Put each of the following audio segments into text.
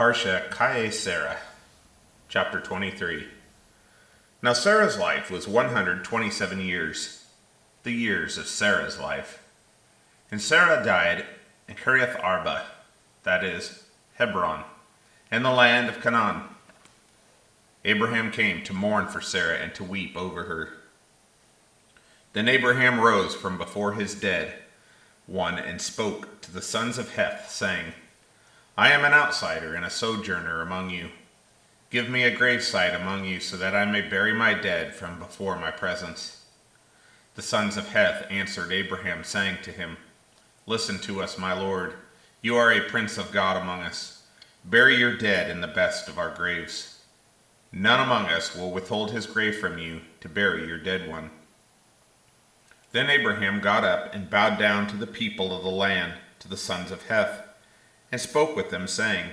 Parshat Chayei, chapter 23. Now Sarah's life was 127 years, the years of Sarah's life. And Sarah died in Kiriath Arba, that is, Hebron, in the land of Canaan. Abraham came to mourn for Sarah and to weep over her. Then Abraham rose from before his dead one and spoke to the sons of Heth, saying, I am an outsider and a sojourner among you. Give me a gravesite among you, so that I may bury my dead from before my presence. The sons of Heth answered Abraham, saying to him, Listen to us, my lord. You are a prince of God among us. Bury your dead in the best of our graves. None among us will withhold his grave from you to bury your dead one. Then Abraham got up and bowed down to the people of the land, to the sons of Heth, and spoke with them, saying,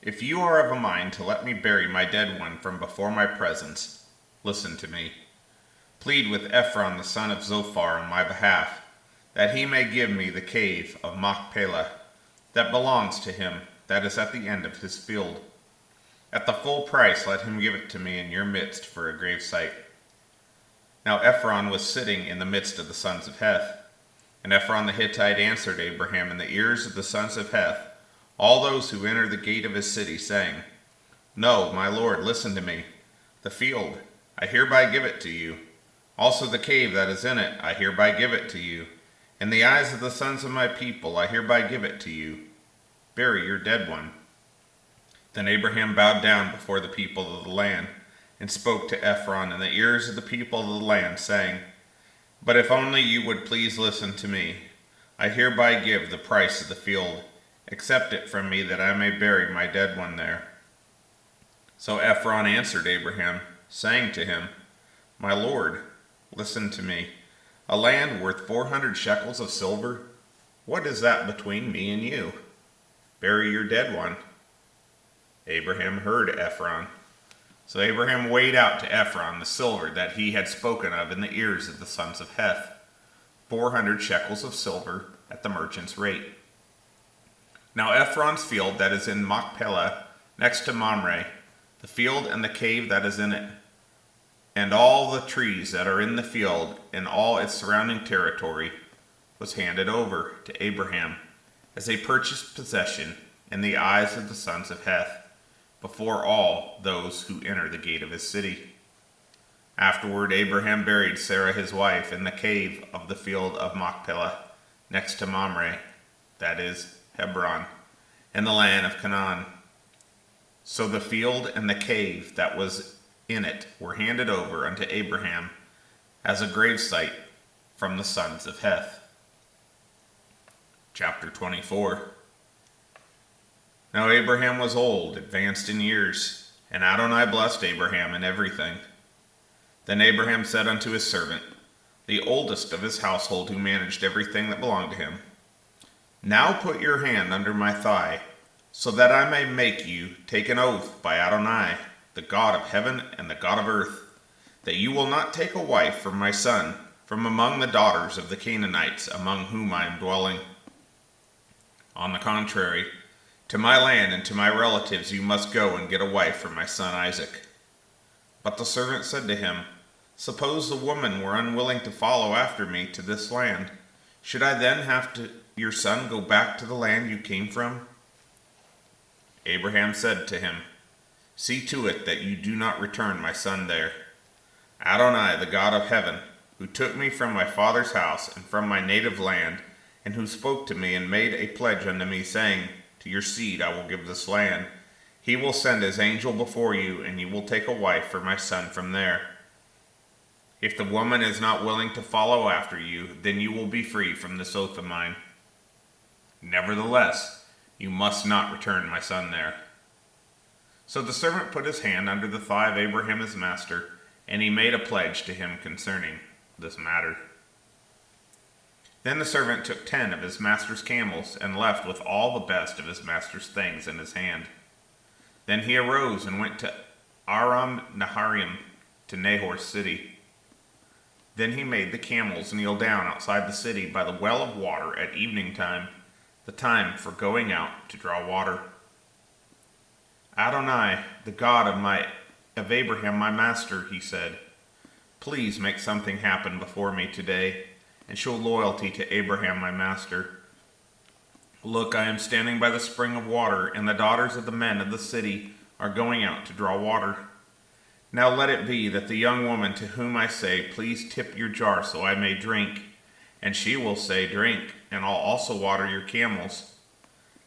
If you are of a mind to let me bury my dead one from before my presence, listen to me. Plead with Ephron the son of Zophar on my behalf, that he may give me the cave of Machpelah, that belongs to him, that is at the end of his field. At the full price let him give it to me in your midst for a gravesite. Now Ephron was sitting in the midst of the sons of Heth. And Ephron the Hittite answered Abraham in the ears of the sons of Heth, all those who enter the gate of his city, saying, No, my lord, listen to me. The field, I hereby give it to you. Also the cave that is in it, I hereby give it to you. In the eyes of the sons of my people, I hereby give it to you. Bury your dead one. Then Abraham bowed down before the people of the land, and spoke to Ephron in the ears of the people of the land, saying, But if only you would please listen to me, I hereby give the price of the field. Accept it from me, that I may bury my dead one there. So Ephron answered Abraham, saying to him, My lord, listen to me. A land worth 400 shekels of silver? What is that between me and you? Bury your dead one. Abraham heard Ephron. So Abraham weighed out to Ephron the silver that he had spoken of in the ears of the sons of Heth, 400 shekels of silver at the merchant's rate. Now Ephron's field that is in Machpelah, next to Mamre, the field and the cave that is in it, and all the trees that are in the field and all its surrounding territory, was handed over to Abraham as a purchased possession in the eyes of the sons of Heth, before all those who enter the gate of his city. Afterward Abraham buried Sarah his wife in the cave of the field of Machpelah, next to Mamre, that is, Hebron, in the land of Canaan. So the field and the cave that was in it were handed over unto Abraham as a gravesite from the sons of Heth. Chapter 24. Now Abraham was old, advanced in years, and Adonai blessed Abraham in everything. Then Abraham said unto his servant, the oldest of his household, who managed everything that belonged to him, Now put your hand under my thigh, so that I may make you take an oath by Adonai, the God of heaven and the God of earth, that you will not take a wife for my son from among the daughters of the Canaanites among whom I am dwelling. On the contrary, to my land and to my relatives you must go and get a wife for my son Isaac. But the servant said to him, Suppose the woman were unwilling to follow after me to this land. Should I then have your son go back to the land you came from? Abraham said to him, See to it that you do not return my son there. Adonai, the God of heaven, who took me from my father's house and from my native land, and who spoke to me and made a pledge unto me, saying, To your seed I will give this land. He will send his angel before you, and you will take a wife for my son from there. If the woman is not willing to follow after you, then you will be free from this oath of mine. Nevertheless, you must not return my son there. So the servant put his hand under the thigh of Abraham his master, and he made a pledge to him concerning this matter. Then the servant took 10 of his master's camels, and left with all the best of his master's things in his hand. Then he arose and went to Aram Naharaim, to Nahor's city. Then he made the camels kneel down outside the city by the well of water at evening time, the time for going out to draw water. Adonai, the God of Abraham my master, he said, please make something happen before me today, and show loyalty to Abraham my master. Look, I am standing by the spring of water, and the daughters of the men of the city are going out to draw water. Now let it be that the young woman to whom I say, please tip your jar so I may drink, and she will say, drink, and I'll also water your camels.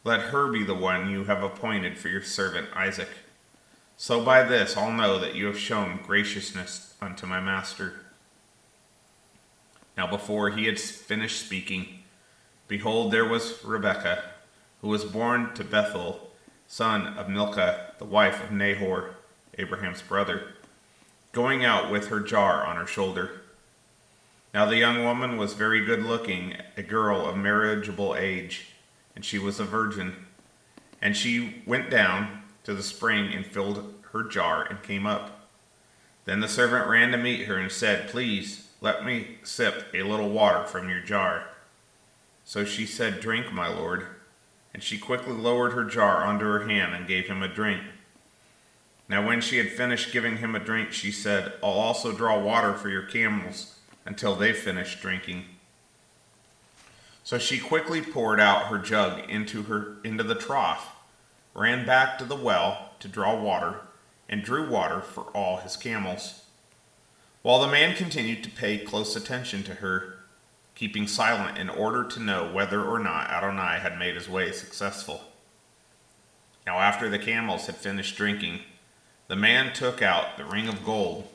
Let her be the one you have appointed for your servant Isaac. So by this I'll know that you have shown graciousness unto my master. Now before he had finished speaking, behold, there was Rebekah, who was born to Bethuel, son of Milcah, the wife of Nahor, Abraham's brother, going out with her jar on her shoulder. Now the young woman was very good looking, a girl of marriageable age, and she was a virgin. And she went down to the spring and filled her jar and came up. Then the servant ran to meet her and said, please, let me sip a little water from your jar. So she said, drink, my lord. And she quickly lowered her jar onto her hand and gave him a drink. Now when she had finished giving him a drink, she said, I'll also draw water for your camels until they finish drinking. So she quickly poured out her jug into the trough, ran back to the well to draw water, and drew water for all his camels. While the man continued to pay close attention to her, keeping silent in order to know whether or not Adonai had made his way successful. Now after the camels had finished drinking, the man took out the ring of gold,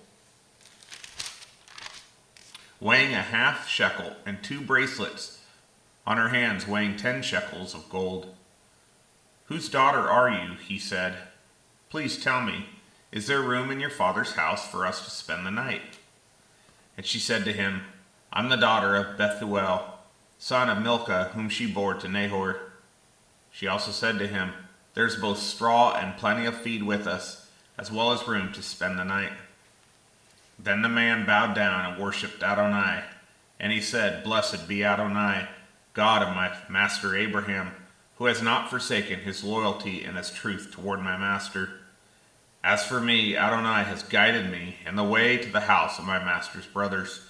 weighing a half shekel, and 2 bracelets on her hands weighing 10 shekels of gold. Whose daughter are you? He said. Please tell me, is there room in your father's house for us to spend the night? And she said to him, I'm the daughter of Bethuel, son of Milcah, whom she bore to Nahor. She also said to him, there's both straw and plenty of feed with us, as well as room to spend the night. Then the man bowed down and worshipped Adonai, and he said, blessed be Adonai, God of my master Abraham, who has not forsaken his loyalty and his truth toward my master. As for me, Adonai has guided me in the way to the house of my master's brothers.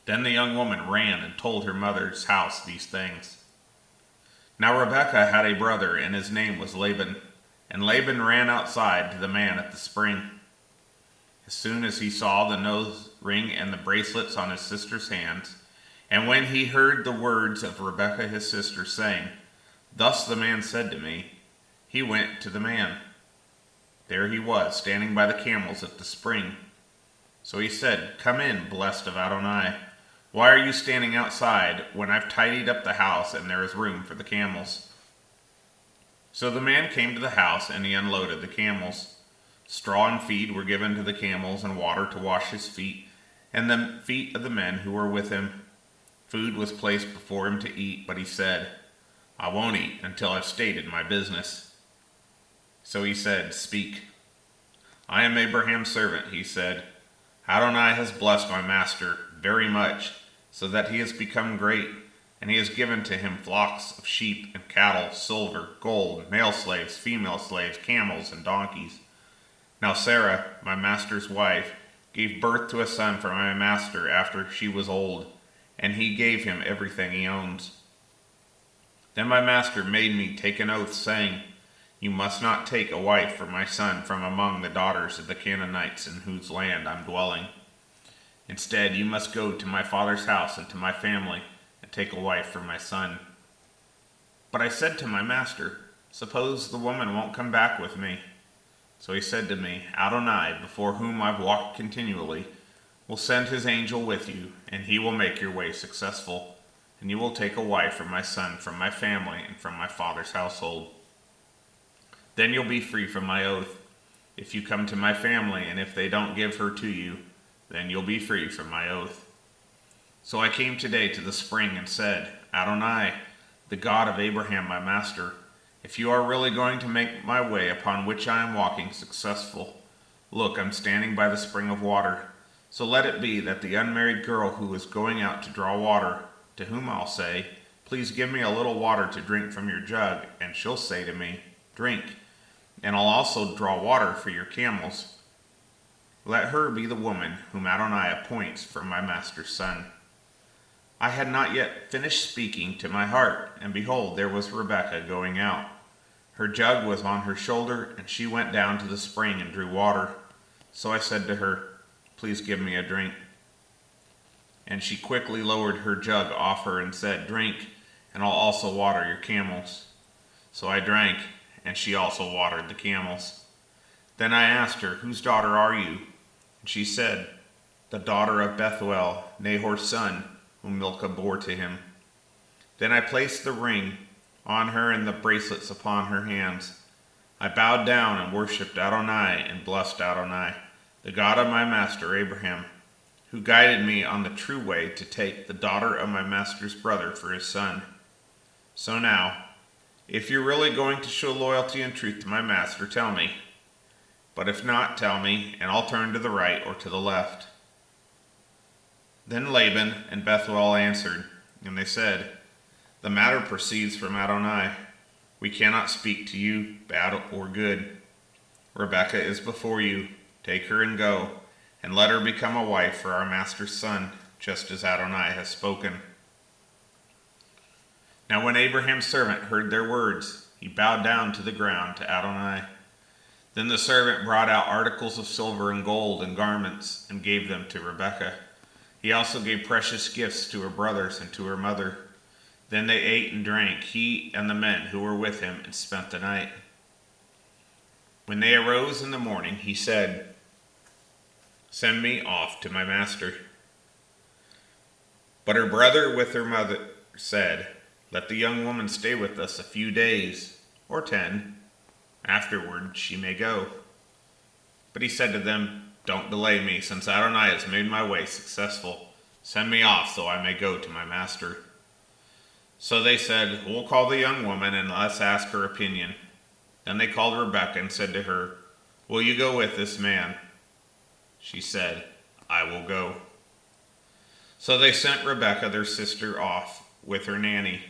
Then the young woman ran and told her mother's house these things. Now Rebekah had a brother, and his name was Laban. And Laban ran outside to the man at the spring. As soon as he saw the nose ring and the bracelets on his sister's hands, and when he heard the words of Rebekah his sister, saying, thus the man said to me, he went to the man. There he was, standing by the camels at the spring. So he said, come in, blessed of Adonai. Why are you standing outside when I've tidied up the house and there is room for the camels? So the man came to the house and he unloaded the camels. Straw and feed were given to the camels and water to wash his feet and the feet of the men who were with him. Food was placed before him to eat, but he said, I won't eat until I've stated my business. So he said, speak. I am Abraham's servant, he said. Adonai has blessed my master very much, so that he has become great, and he has given to him flocks of sheep and cattle, silver, gold, male slaves, female slaves, camels, and donkeys. Now Sarah, my master's wife, gave birth to a son for my master after she was old, and he gave him everything he owns. Then my master made me take an oath, saying, you must not take a wife for my son from among the daughters of the Canaanites in whose land I'm dwelling. Instead, you must go to my father's house and to my family and take a wife for my son. But I said to my master, suppose the woman won't come back with me. So he said to me, Adonai, before whom I've walked continually, will send his angel with you, and he will make your way successful, and you will take a wife for my son from my family and from my father's household. Then you'll be free from my oath. If you come to my family, and if they don't give her to you, then you'll be free from my oath. So I came today to the spring and said, Adonai, the God of Abraham my master, if you are really going to make my way upon which I am walking successful, look, I'm standing by the spring of water. So let it be that the unmarried girl who is going out to draw water, to whom I'll say, please give me a little water to drink from your jug, and she'll say to me, drink, and I'll also draw water for your camels. Let her be the woman whom Adonai appoints for my master's son." I had not yet finished speaking to my heart, and behold, there was Rebekah going out. Her jug was on her shoulder, and she went down to the spring and drew water. So I said to her, "Please give me a drink." And she quickly lowered her jug off her and said, "Drink, and I'll also water your camels." So I drank, and she also watered the camels. Then I asked her, "Whose daughter are you?" And she said, "The daughter of Bethuel, Nahor's son, whom Milcah bore to him." Then I placed the ring on her and the bracelets upon her hands. I bowed down and worshipped Adonai and blessed Adonai, the God of my master Abraham, who guided me on the true way to take the daughter of my master's brother for his son. So now, if you're really going to show loyalty and truth to my master, tell me. But if not, tell me, and I'll turn to the right or to the left." Then Laban and Bethuel answered, and they said, "The matter proceeds from Adonai. We cannot speak to you, bad or good. Rebekah is before you. Take her and go, and let her become a wife for our master's son, just as Adonai has spoken." Now when Abraham's servant heard their words, he bowed down to the ground to Adonai. Then the servant brought out articles of silver and gold and garments, and gave them to Rebekah. He also gave precious gifts to her brothers and to her mother. Then they ate and drank, he and the men who were with him, and spent the night. When they arose in the morning, he said, "Send me off to my master." But her brother with her mother said, "Let the young woman stay with us a few days, or 10. Afterward she may go." But he said to them, "Don't delay me, since Adonai has made my way successful. Send me off so I may go to my master." So they said, "We'll call the young woman and let's ask her opinion." Then they called Rebekah and said to her, "Will you go with this man?" She said, "I will go." So they sent Rebekah their sister off with her nanny,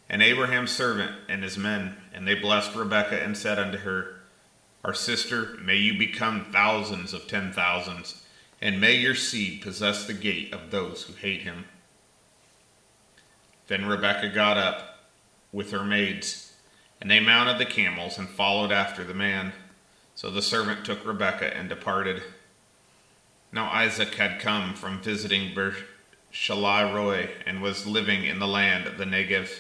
and Abraham's servant and his men, and they blessed Rebekah and said unto her, "Our sister, may you become thousands of 10,000s, and may your seed possess the gate of those who hate him." Then Rebekah got up with her maids, and they mounted the camels and followed after the man. So the servant took Rebekah and departed. Now Isaac had come from visiting Beer-shalai-roi and was living in the land of the Negev.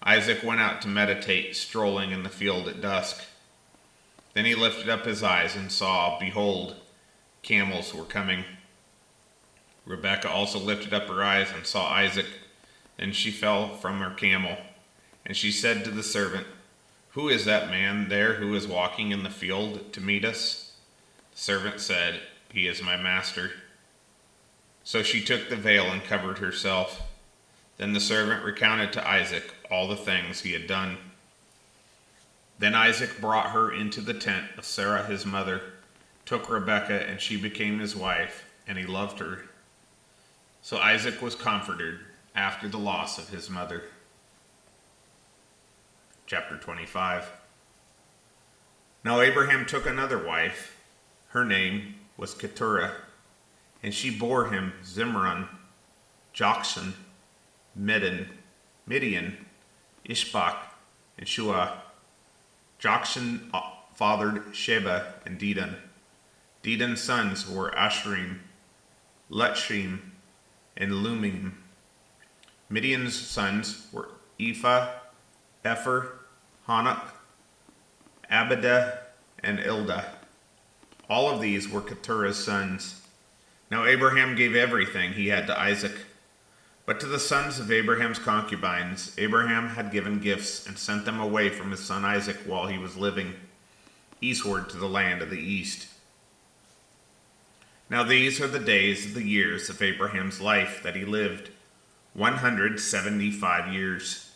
Isaac went out to meditate, strolling in the field at dusk. Then he lifted up his eyes and saw, behold, camels were coming. Rebekah also lifted up her eyes and saw Isaac. Then she fell from her camel, and she said to the servant, "Who is that man there who is walking in the field to meet us?" The servant said, "He is my master." So she took the veil and covered herself. Then the servant recounted to Isaac all the things he had done. Then Isaac brought her into the tent of Sarah his mother, took Rebekah, and she became his wife, and he loved her. So Isaac was comforted after the loss of his mother. Chapter 25. Now Abraham took another wife. Her name was Keturah, and she bore him Zimran, Jokshan, Midian, Ishbak, and Shua. Jokshan fathered Sheba and Dedan. Dedan's sons were Ashrim, Lutshim, and Lumim. Midian's sons were Ephah, Epher, Hanok, Abidah, and Ildah. All of these were Keturah's sons. Now Abraham gave everything he had to Isaac. But to the sons of Abraham's concubines, Abraham had given gifts and sent them away from his son Isaac while he was living, eastward to the land of the east. Now these are the days of the years of Abraham's life that he lived, 175 years.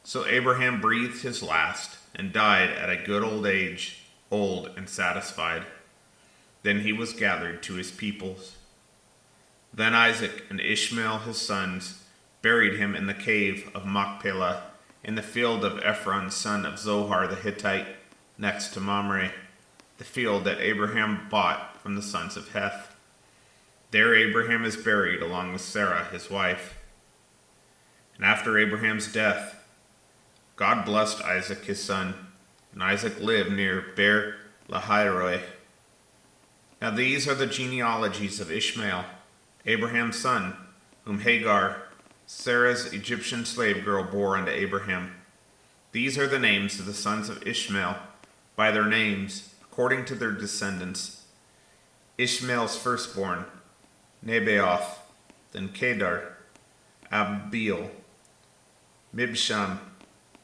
So Abraham breathed his last and died at a good old age, old and satisfied. Then he was gathered to his peoples. Then Isaac and Ishmael his sons buried him in the cave of Machpelah, in the field of Ephron son of Zohar the Hittite, next to Mamre, the field that Abraham bought from the sons of Heth. There Abraham is buried along with Sarah, his wife. And after Abraham's death, God blessed Isaac his son, and Isaac lived near Beer Lahairoi. Now these are the genealogies of Ishmael, Abraham's son, whom Hagar, Sarah's Egyptian slave girl, bore unto Abraham. These are the names of the sons of Ishmael, by their names, according to their descendants. Ishmael's firstborn, Nebaioth, then Kedar, Abiel, Mibsham,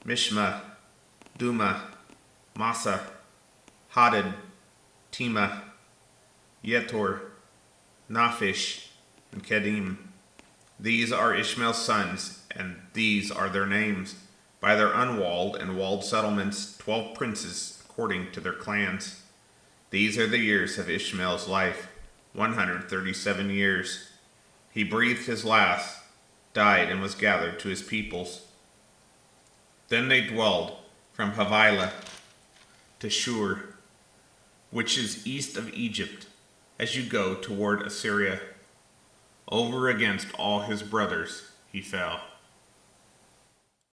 Mishma, Duma, Massa, Hadad, Tema, Yetor, Naphish, and Kedim. These are Ishmael's sons, and these are their names, by their unwalled and walled settlements, 12 princes, according to their clans. These are the years of Ishmael's life, 137 years. He breathed his last, died, and was gathered to his peoples. Then they dwelled from Havilah to Shur, which is east of Egypt, as you go toward Assyria. Over against all his brothers he fell.